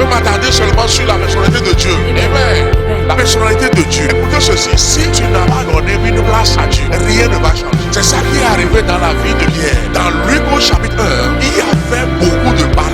veux m'attarder seulement sur la personnalité de Dieu. Amen. La personnalité de Dieu. Écoutez ceci, si tu n'as pas donné une place à Dieu, rien ne va changer. C'est ça qui est arrivé dans la vie de Pierre. Dans Luc au chapitre 1, il y avait beaucoup de barques.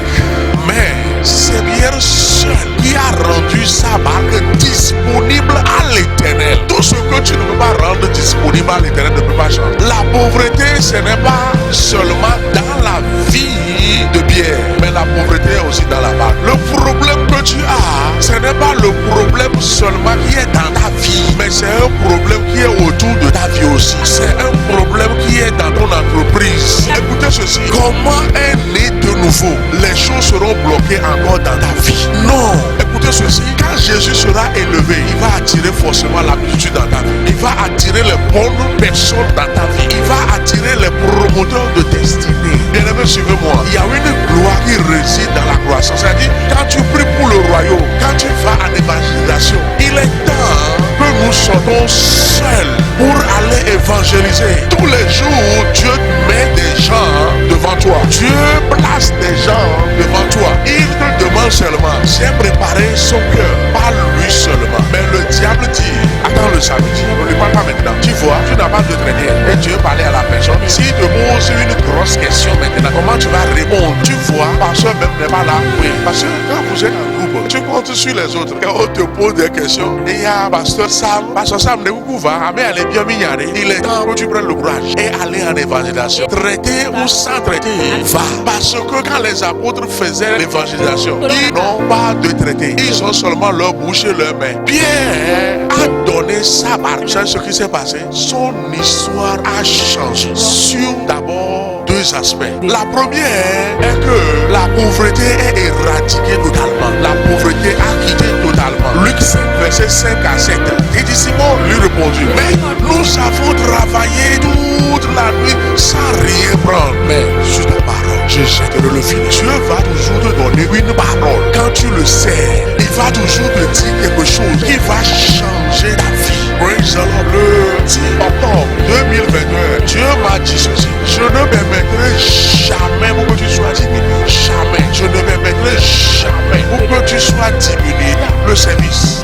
Mais c'est Pierre seul qui a rendu sa barque disponible à l'Éternel. Tout ce que tu ne peux pas rendre disponible à l'Éternel ne peut pas changer. La pauvreté, ce n'est pas seulement dans la vie de Pierre, mais la pauvreté est aussi dans la barque. Le problème que tu as, ce n'est pas le problème seulement qui est dans ta vie, mais c'est un problème qui est autour de ta vie aussi. C'est un problème qui est dans ton entreprise. Écoutez ceci, comment est né de nouveau? Les choses seront bloquées encore dans ta vie. Non, écoutez ceci, quand Jésus sera élevé, il va attirer forcément la multitude dans ta vie. Il va attirer les bonnes personnes dans ta vie. Il va attirer les promoteurs de destinée. Bien-aimés, suivez-moi. Il y a une gloire qui réside dans la croissance. C'est-à-dire, quand tu pries pour le royaume, quand tu vas à l'évangélisation, il est temps que nous sortons seuls pour aller évangéliser. Tous les jours, Dieu met des gens devant toi. Dieu place des gens devant toi. Il te demande seulement, j'ai préparé son cœur, pas lui seulement. Mais le diable dit, attends le samedi, ne lui parle pas maintenant. Tu vois, tu n'as pas de traîner. Et Dieu parlait à la personne. S'il te pose une grosse question maintenant, comment tu vas répondre? Tu vois, pasteur même n'est pas là. Oui, parce que quand vous êtes en groupe, tu comptes sur les autres. Quand on te pose des questions, et il y a pasteur Sam ne vous va, mais elle est bien mignonne. Il est temps que tu prennes le courage et aller en évangélisation. Traiter ou sans traiter, va. Parce que quand les apôtres faisaient l'évangélisation, ils n'ont pas de traité. Ils ont seulement leur bouche et leur main. Pierre a donné sa barque. C'est ce qui s'est passé. Son histoire a changé. Sur d'abord deux aspects. La première est que la pauvreté est éradiquée totalement. La pauvreté a quitté totalement. Luc 5, verset 5 à 7. Il dit, Simon lui répondit, mais nous avons travaillé toute la nuit sans rien prendre. Mais sur ta parole, je jetterai le fil. Dieu va toujours te donner une parole. Quand tu le sais, il va toujours te dire quelque chose qui va changer ta vie. Praise the Lord. Le 10 octobre 2021, Dieu m'a dit ceci. Je ne permettrai jamais pour que tu sois diminué. Jamais. Je ne permettrai jamais pour que tu sois diminué. Le service.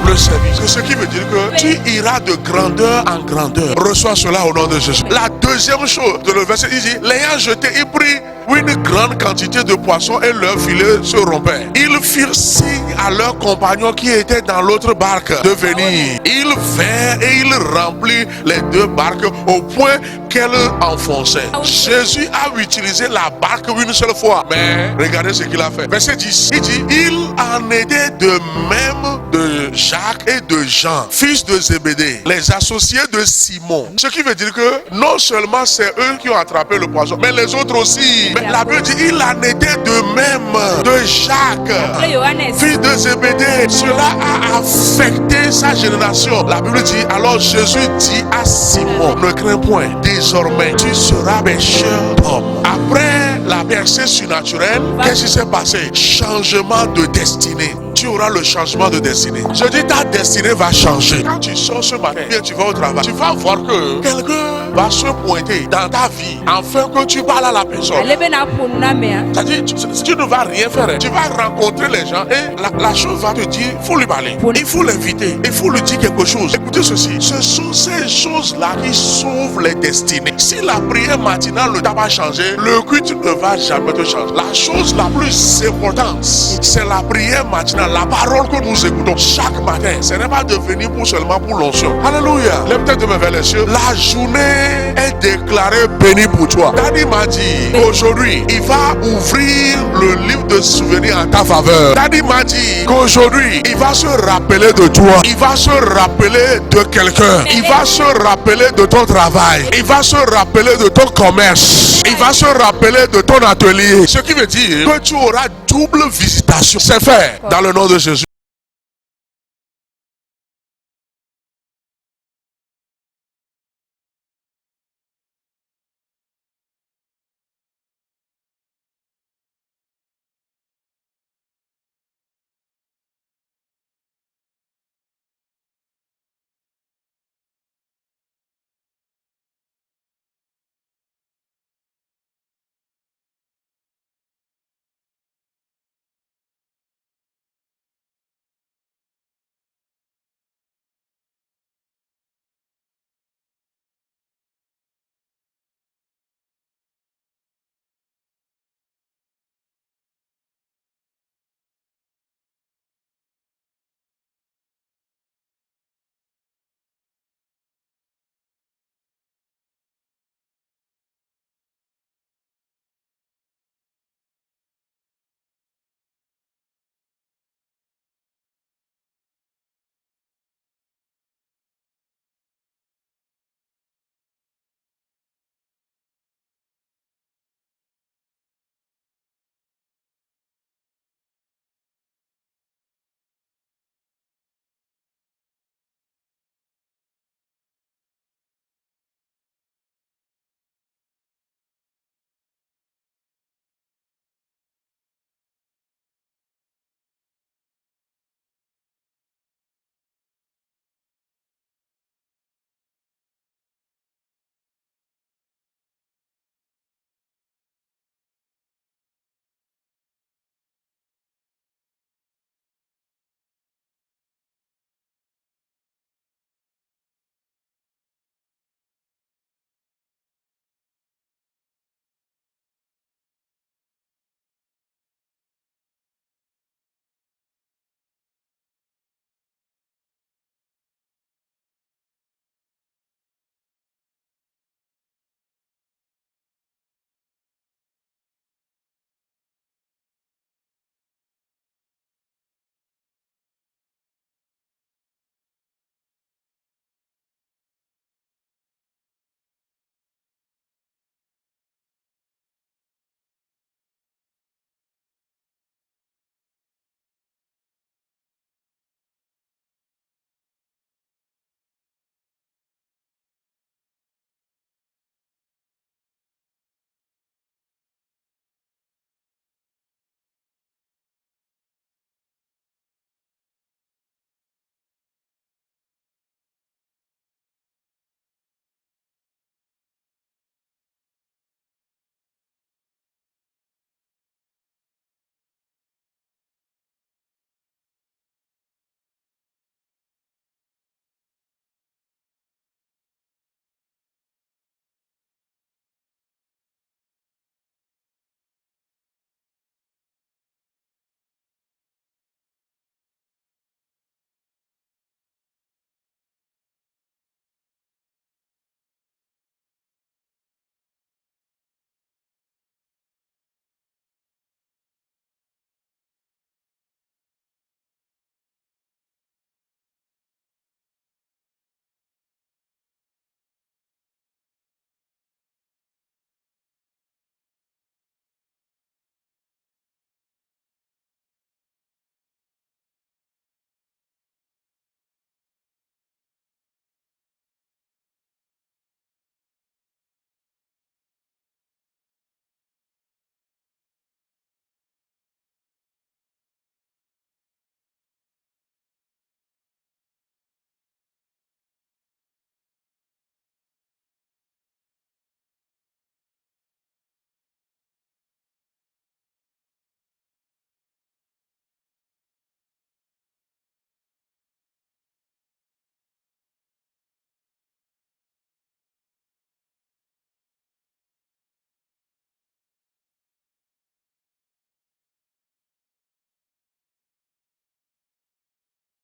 C'est ce qui veut dire que tu iras de grandeur en grandeur. Reçois cela au nom de Jésus. La deuxième chose de le verset, il dit, l'ayant jeté, il prit une grande quantité de poissons et leur filet se rompait. Ils firent signe à leurs compagnons qui étaient dans l'autre barque de venir. Ils vinrent et ils remplirent les deux barques au point qu'elles enfonçaient. Jésus a utilisé la barque une seule fois. Mais regardez ce qu'il a fait. Verset 10. Il dit, il en était de même de Jacques et de Jean, fils de Zébédée, les associés de Simon. Ce qui veut dire que non seulement c'est eux qui ont attrapé le poisson, mais les autres aussi. Mais la Bible dit, il en était de même de Jacques, fils de Zébédée. Cela a affecté sa génération. La Bible dit, alors Jésus dit à Simon, ne crains point, désormais tu seras pêcheur d'hommes. Après la percée surnaturelle, qu'est-ce qui s'est passé? Changement de destinée. Tu auras le changement de destinée. Je dis, ta destinée va changer. Quand tu sors ce matin, bien tu vas au travail, tu vas voir que quelqu'un va se pointer dans ta vie afin que tu parles à la personne. C'est-à-dire, tu ne vas rien faire. Tu vas rencontrer les gens et la chose va te dire, il faut lui parler. Il faut l'inviter. Il faut lui dire quelque chose. Écoutez ceci. Ce sont ces choses-là qui sauvent les destinées. Si la prière matinale ne t'a pas changé, le culte ne va jamais te changer. La chose la plus importante, c'est la prière matinale. La parole que nous écoutons chaque matin, ce n'est pas de venir seulement pour l'onction. Alléluia. Lève tête de mes vers les cieux. La journée est déclarée bénie pour toi. Daddy m'a dit qu'aujourd'hui, il va ouvrir le livre de souvenirs en ta faveur. Daddy m'a dit qu'aujourd'hui, il va se rappeler de toi. Il va se rappeler de quelqu'un. Il va se rappeler de ton travail. Il va se rappeler de ton commerce. Il va se rappeler de ton atelier. Ce qui veut dire que tu auras double visitation. C'est fait dans le nom de Jésus.